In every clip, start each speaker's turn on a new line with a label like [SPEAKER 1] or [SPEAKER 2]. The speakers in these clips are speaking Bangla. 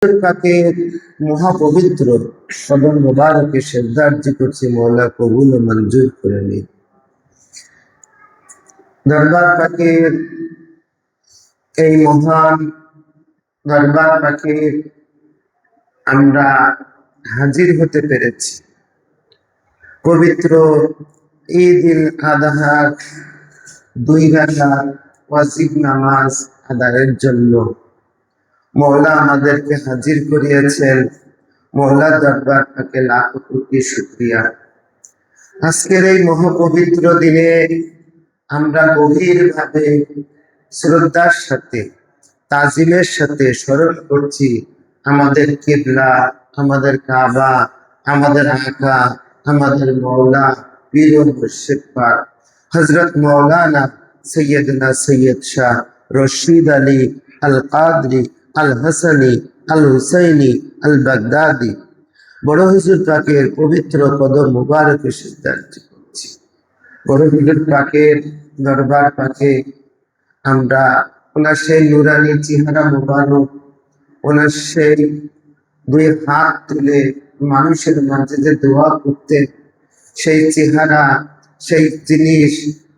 [SPEAKER 1] পাকের মহাপবিত্র কদম মোবারকে শ্রদ্ধার্জি করছি, মওলা কবুল ও মঞ্জুর করে নিন। দরবার পাকের এই মহান দরবার পাকে আমরা হাজির হতে পেরেছি পবিত্র ঈদ উল আযহার 2 রাকাত ওয়াজিব নামাজ আদায়ের জন্য। মওলা আমাদেরকে হাজির করিয়েছেন। মওলার দরবার থেকে লাখ কোটি শুকরিয়া। আজকের এই মহাপবিত্র দিনে আমরা গভীরভাবে শ্রদ্ধার সাথে তাজিমের সাথে স্মরণ করছি আমাদের কিবলা, আমাদের কাবা, আমাদের আকা, আমাদের মওলা পীর ও মুর্শিদ পাক হযরত মাওলানা সৈয়দনা সৈয়দ শাহ রশিদ আলী আল কাদরি আল হাসানি আল হুসাইনি আল বাগদাদি বড় হুজুর পাকের পবিত্র কদম মুবারকে সিজদার্জি করছি। বড় হুজুর পাকের দরবার পাকে আমরা ওনার সেই নুরানি চেহারা মুবারক, ওনার সেই 2 হাত তুলে মানুষের মাঝে যে দোয়া করতেন, সেই চেহারা, সেই জিনিস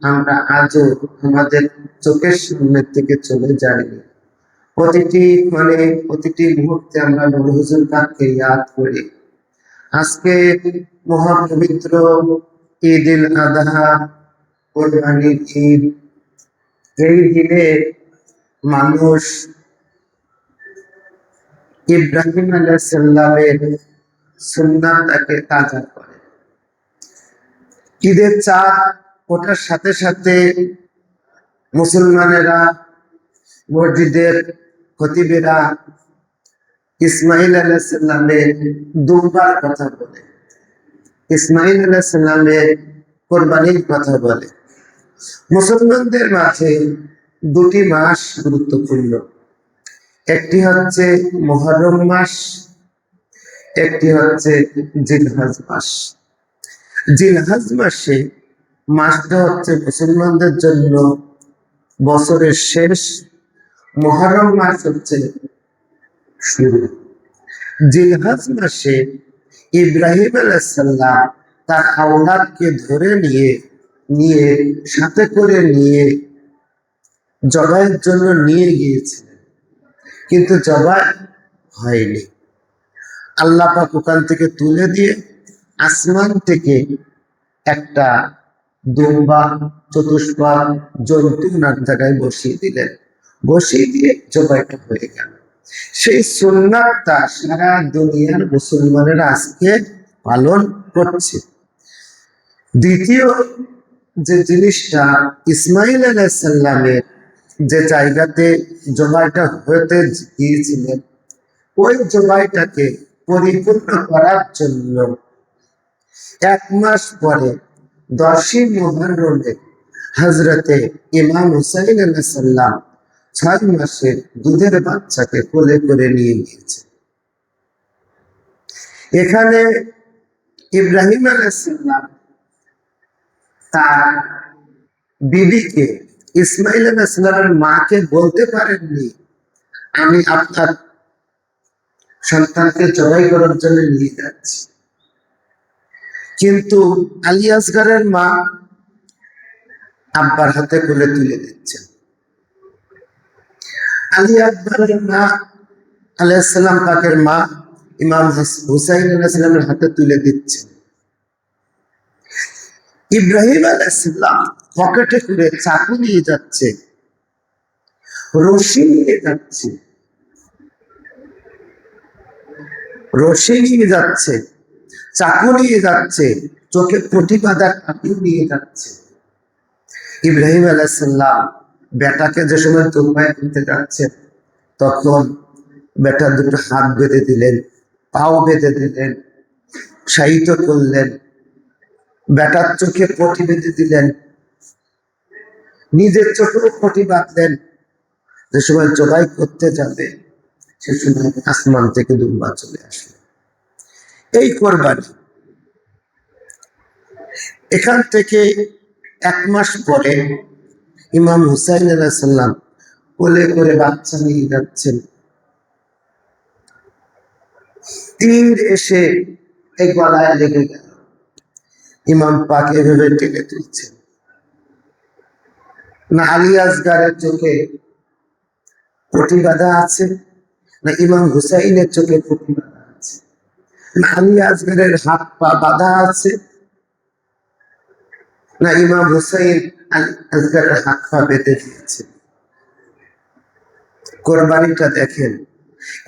[SPEAKER 1] আমরা আজও আমাদের চোখের সামনে থেকে চলে যায়নি। প্রতিটি মুহূর্তে আমরা বড় হুজুর পাককে ইয়াদ করি। আজকে মহাপবিত্র ঈদ উল আযহা, কোরবানির ঈদ। এই দিনে মানুষ ইব্রাহিম আলাইহিস সালামের সুন্নাতকে তাজা করে। ঈদের চাঁদ ওঠার সাথে সাথে মুসলমানেরা, মসজিদের খতিবেরা ইসমাইল আলাইহিস সালামের দুম্বার কথা বলে, ইসমাইল আলাইহিস সালামের কোরবানির কথা বলে। মুসলমানদের মাঝে 2টি মাস গুরুত্বপূর্ণ। একটি হচ্ছে মুহররম মাস, একটি হচ্ছে জিলহজ মাস। জিলহজ মাসটা হচ্ছে মুসলমানদের জন্য বছরের শেষ, মুহররম মাস হচ্ছে শুরু। জিলহজ মাসে ইব্রাহিম আলাইহিস সালাম তার আওলাদকে ধরে নিয়ে সাথে করে নিয়ে জবাইয়ের জন্য নিয়ে গিয়েছিলেন, কিন্তু জবাই হয়নি। আল্লাহ পাক ওখান থেকে তুলে দিয়ে আসমান থেকে একটা দুম্বা চতুষ্পদ জন্তু ওনার জায়গায় বসিয়ে দিলেন, বসিয়ে দিয়ে জবাইটা হয়ে গেল। সেই সুন্নাতটা সারা দুনিয়ার মুসলমানেরা আজকে পালন করছে। দ্বিতীয় যে জিনিসটা, ইসমাইল আলাইহিস সালামের যে জায়গাতে জবাইটা হতে গিয়েছিলেন, ওই জবাইটাকে পরিপূর্ণ করার জন্য 1 মাস পরে 10ই মুহররমে হযরতে ইমাম হুসাইন আলাইহিস সালাম 6 মাসের দুধের বাচ্চাকে কোলে করে নিয়ে গিয়েছে। এখানে ইব্রাহিম আলাইহিস সালাম তার বিবিকে, ইসমাইল আলাইহিস সালামের মাকে বলতে পারেননি আমি আপনার সন্তানকে জবাই করার জন্য নিয়ে যাচ্ছি, কিন্তু আলী আসগরের মা আব্বার হাতে কোলে তুলে দিচ্ছেন। আলী আকবরের মা আলাইহিস সালাম পাকের মা ইমাম হুসাইন আলাইহিস সালামের হাতে তুলে দিচ্ছেন। ইব্রাহিম আলাইহিস সালাম পকেটে করে চাকু নিয়ে যাচ্ছে, রশি নিয়ে যাচ্ছে, চাকু নিয়ে যাচ্ছে, চোখে পটি বাঁধা কাপড় নিয়ে যাচ্ছে। ইব্রাহিম আলাইহিস সালাম বেটাকে যে সময় তোলপায় করতে যাচ্ছে, তখন বেটা 2টো হাত বেঁধে দিলেন, পাও বেঁধে দিলেন, শায়িত করলেন, বেটার চোখে পটি বেঁধে দিলেন, নিজের চোখেও পটি বাঁধলেন। যে সময় জবাই করতে যাবে, সে সময় আসমান থেকে দুম্বা চলে আসলো। এই কোরবানি। এখান থেকে 1 মাস পরে ইমাম হুসাইন আলাইহিস সালাম কোলে করে বাচ্চা নিয়ে যাচ্ছেন। তীর এসে এই গলায় লেগে গেল। ইমাম পাক এভাবে টেনে তুলছেন। না আলী আসগারের চোখে পটি বাঁধা আছে, না ইমাম হুসাইনের চোখে পটি বাঁধা আছে, না আলী আসগারের হাত পা বাঁধা আছে, না ইমাম হুসাইন আলী আসগারের হাত পা বেঁধে দিয়েছে। কোরবানিটা দেখেন,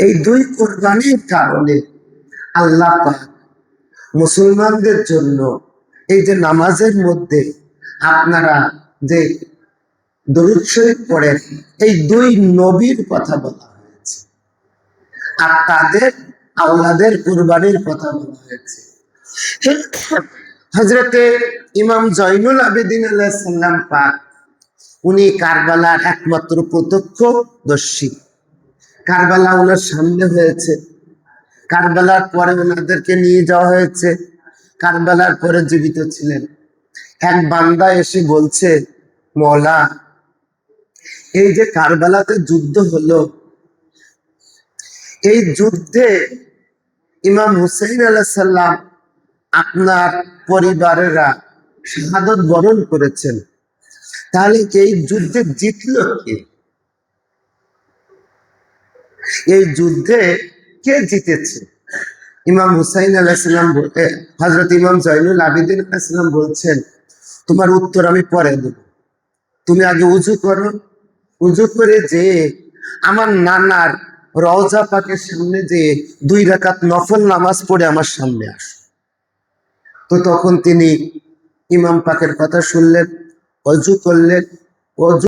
[SPEAKER 1] এই দুই কোরবানির কারণে আল্লাহ পাক মুসলমানদের জন্য এই যে নামাজের মধ্যে আপনারা যে দরুদ শরীফ পড়েন, এই দুই নবীর কথা বলা হয়েছে আর তাদের আওলাদের কুরবানির কথা বলা হয়েছে। হযরতে ইমাম জয়নুল আবেদিন আলাইহিস সালাম পাক, উনি কারবালার একমাত্র প্রত্যক্ষদর্শী। কারবালা ওনার সামনে হয়েছে, কারবালার পরে ওনাদেরকে নিয়ে যাওয়া হয়েছে, কারবালার পরে জীবিত ছিলেন। এক বান্দা এসে বলছে, মওলা, এই যে কারবালাতে যুদ্ধ হলো, এই যুদ্ধে ইমাম হুসাইন আলাইহিস সালাম আপনার পরিবারেরা শাহাদত বরণ করেছেন, তাহলে এই যুদ্ধে জিতল কে? এই যুদ্ধে কে জিতেছে? ইমাম হুসাইন আলাইহিস সালাম বলতে, হযরত ইমাম জয়নুল আবেদিন আলাইহিস সালাম বলছেন, তোমার উত্তর আমি পরে দেব, তুমি আগে উযু করো, উযু করে যে আমার নানার রওজা পাকের সামনে যে 2 রাকাত নফল নামাজ পড়ে আমার সামনে আসো। তো তখন তিনি ইমাম পাকের কথা শুনলেন, ওযু করলেন, ওযু